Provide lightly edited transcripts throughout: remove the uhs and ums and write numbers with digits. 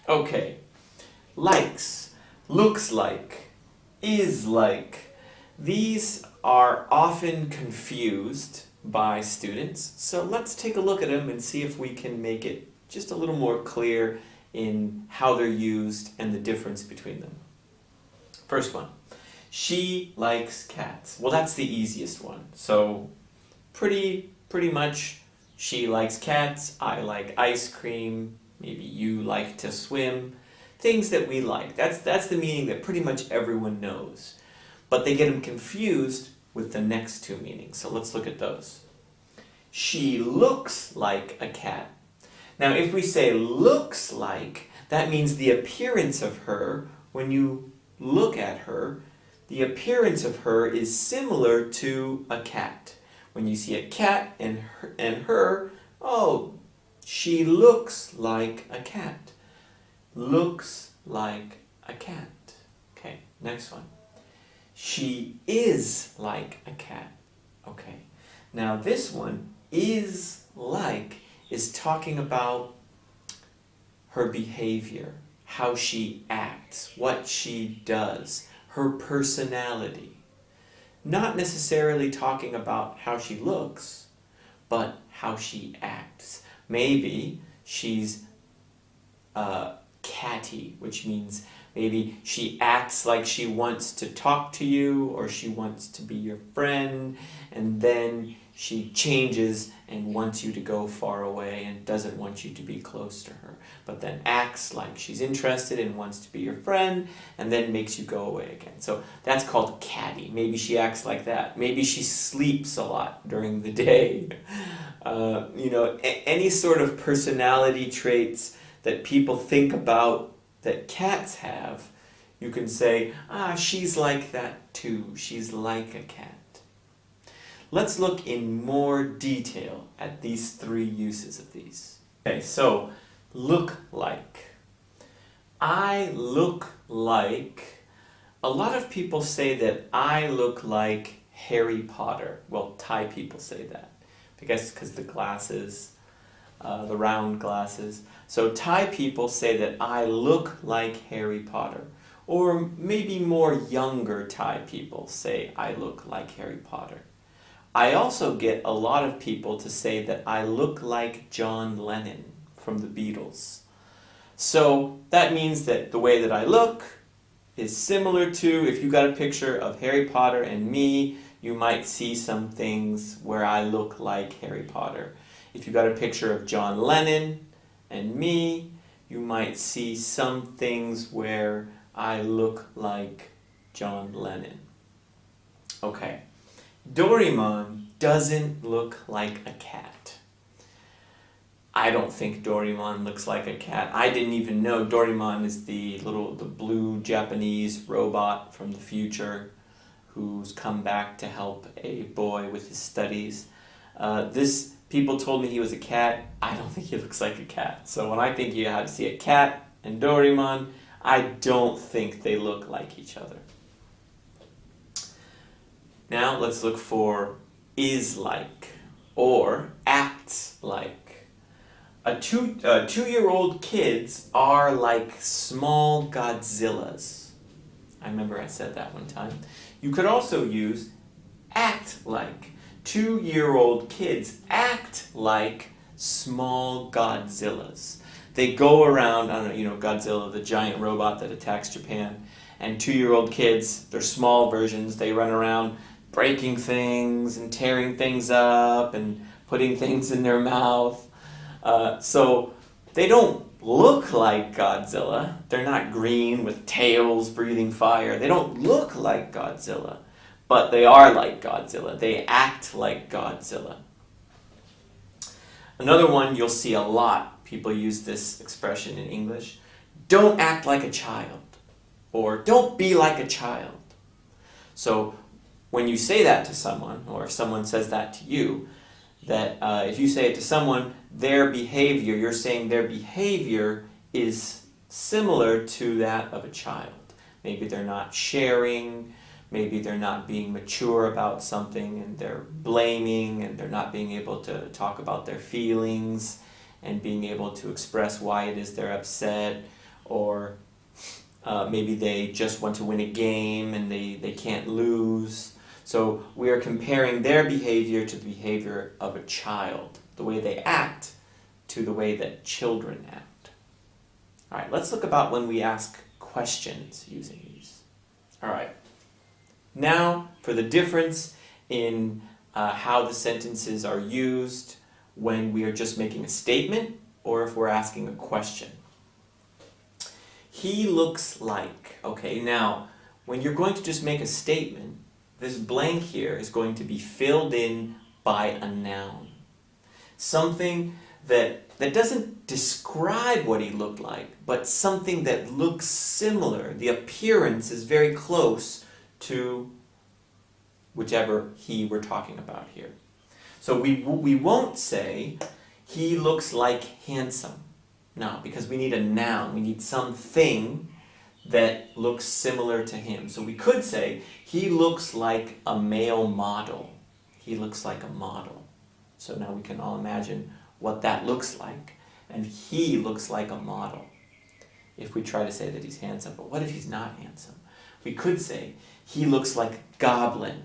Okay, likes, looks like, is like. These are often confused by students, so let's take a look at them and see if we can make it just a little more clear in how they're used and the difference between them. First one, she likes cats. Well, that's the easiest one. So pretty much she likes cats, I like ice cream, maybe you like to swim. Things that we like. That's the meaning that pretty much everyone knows. But they get them confused with the next two meanings. So let's look at those. She looks like a cat. Now if we say looks like, that means the appearance of her, when you look at her, the appearance of her is similar to a cat. When you see a cat and her, oh, she looks like a cat. Looks like a cat. Okay, next one. She is like a cat. Okay, now this one, is like, is talking about her behavior, how she acts, what she does, her personality. Not necessarily talking about how she looks, but how she acts. Maybe she's catty, which means maybe she acts like she wants to talk to you or she wants to be your friend, and then she changes and wants you to go far away and doesn't want you to be close to her, but then acts like she's interested and wants to be your friend and then makes you go away again. So that's called catty. Maybe she acts like that. Maybe she sleeps a lot during the day. Any sort of personality traits that people think about that cats have, you can say, she's like that too. She's like a cat. Let's look in more detail at these three uses of these. Okay, so look like. I look like. A lot of people say that I look like Harry Potter. Well, Thai people say that. I guess because the glasses, the round glasses. So Thai people say that I look like Harry Potter. Or maybe more younger Thai people say I look like Harry Potter. I also get a lot of people to say that I look like John Lennon from the Beatles. So that means that the way that I look is similar to, if you got a picture of Harry Potter and me, you might see some things where I look like Harry Potter. If you got a picture of John Lennon and me, you might see some things where I look like John Lennon. Okay. Doraemon doesn't look like a cat. I don't think Doraemon looks like a cat. I didn't even know Doraemon is the blue Japanese robot from the future who's come back to help a boy with his studies. People told me he was a cat. I don't think he looks like a cat. So when I think you have to see a cat and Doraemon, I don't think they look like each other. Now let's look for is like or acts like. Two-year-old kids are like small Godzillas. I remember I said that one time. You could also use act like. 2-year-old kids act like small Godzillas. They go around, Godzilla, the giant robot that attacks Japan, and 2-year-old kids, they're small versions, they run around breaking things and tearing things up and putting things in their mouth. So they don't look like Godzilla. They're not green with tails breathing fire. They don't look like Godzilla, but they are like Godzilla. They act like Godzilla. Another one you'll see a lot, people use this expression in English, don't act like a child, or don't be like a child. So when you say that to someone, or if someone says that to you, that if you say it to someone, their behavior, you're saying their behavior is similar to that of a child. Maybe they're not sharing, maybe they're not being mature about something, and they're blaming, and they're not being able to talk about their feelings, and being able to express why it is they're upset, or maybe they just want to win a game and they can't lose. So we are comparing their behavior to the behavior of a child, the way they act to the way that children act. All right, let's look about when we ask questions using these. All right, now for the difference in how the sentences are used when we are just making a statement or if we're asking a question. He looks like. Okay, now when you're going to just make a statement, this blank here is going to be filled in by a noun. Something that doesn't describe what he looked like, but something that looks similar. The appearance is very close to whichever he we're talking about here. So we won't say, he looks like handsome. No, because we need a noun. We need something that looks similar to him. So we could say, he looks like a male model. He looks like a model. So now we can all imagine what that looks like. And he looks like a model. If we try to say that he's handsome. But what if he's not handsome? We could say, he looks like a goblin.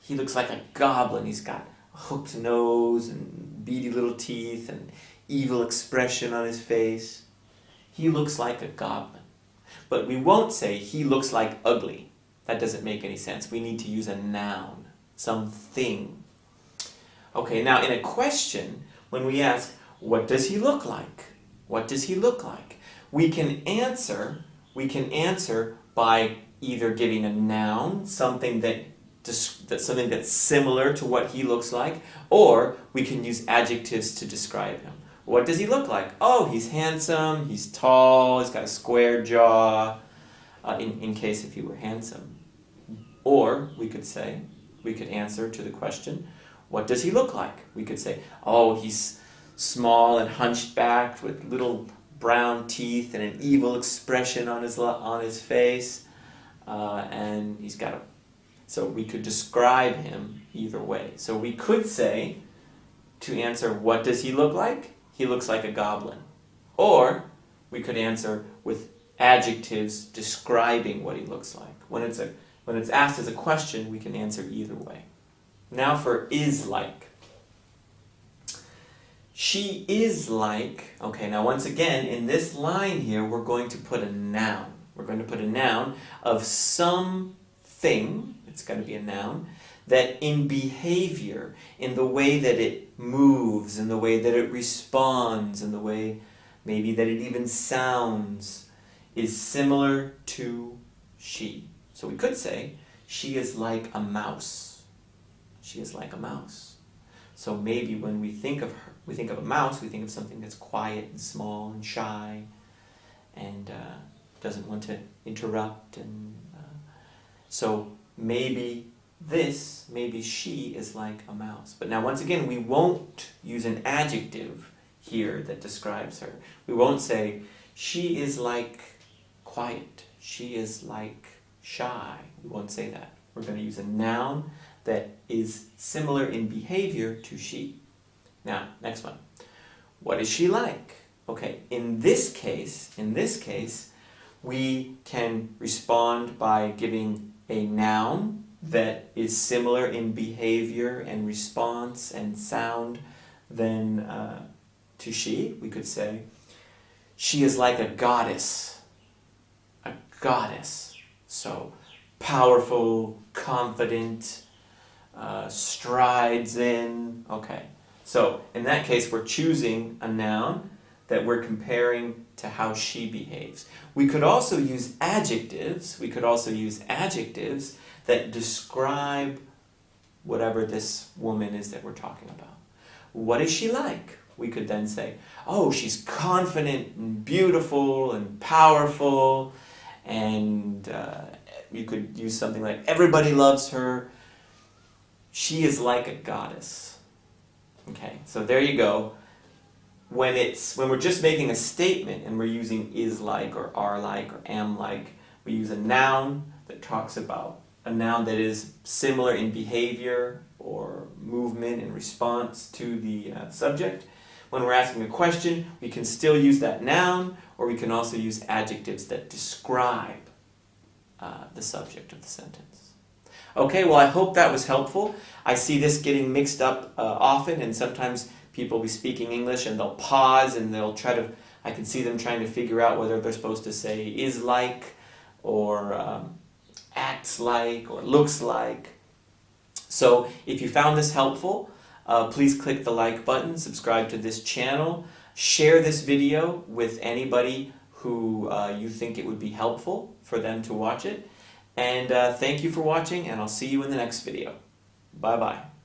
He looks like a goblin. He's got a hooked nose and beady little teeth and evil expression on his face. He looks like a goblin. But we won't say he looks like ugly. That doesn't make any sense. We need to use a noun, something. Okay, now in a question, when we ask, what does he look like? What does he look like? We can answer by either giving a noun, something that's similar to what he looks like, or we can use adjectives to describe him. What does he look like? Oh, he's handsome, he's tall, he's got a square jaw, in case if he were handsome. Or we could answer to the question, what does he look like? We could say, oh, he's small and hunchbacked with little brown teeth and an evil expression on his face, and he's got a... So we could describe him either way. So we could say, to answer, what does he look like? He looks like a goblin. Or we could answer with adjectives describing what he looks like. When it's asked as a question, we can answer either way. Now for is like. She is like, okay, now once again, in this line here, we're going to put a noun. We're going to put a noun of something, it's going to be a noun, that in behavior, in the way that it moves, in the way that it responds, in the way maybe that it even sounds, is similar to she. So we could say, she is like a mouse. She is like a mouse. So maybe when we think of her, we think of a mouse, we think of something that's quiet and small and shy and doesn't want to interrupt. And so maybe she is like a mouse. But now once again, we won't use an adjective here that describes her. We won't say, she is like quiet. She is like shy. We won't say that. We're going to use a noun that is similar in behavior to she. Now, next one. What is she like? Okay, in this case, we can respond by giving a noun that is similar in behavior and response and sound than to she. We could say, she is like a goddess. A goddess. So, powerful, confident, strides in. Okay, so in that case, we're choosing a noun that we're comparing to how she behaves. We could also use adjectives. That describe whatever this woman is that we're talking about. What is she like? We could then say, oh, she's confident and beautiful and powerful, and you could use something like, everybody loves her. She is like a goddess. Okay, so there you go. When we're just making a statement and we're using is like or are like or am like, we use a noun that talks about a noun that is similar in behavior or movement in response to the subject. when we're asking a question, we can still use that noun, or we can also use adjectives that describe the subject of the sentence. Okay, well, I hope that was helpful. I see this getting mixed up often, and sometimes people will be speaking English and they'll pause and they'll try to, I can see them trying to figure out whether they're supposed to say is like, or acts like, or looks like. So if you found this helpful, please click the like button, subscribe to this channel, share this video with anybody who you think it would be helpful for them to watch it. And thank you for watching, and I'll see you in the next video. Bye-bye.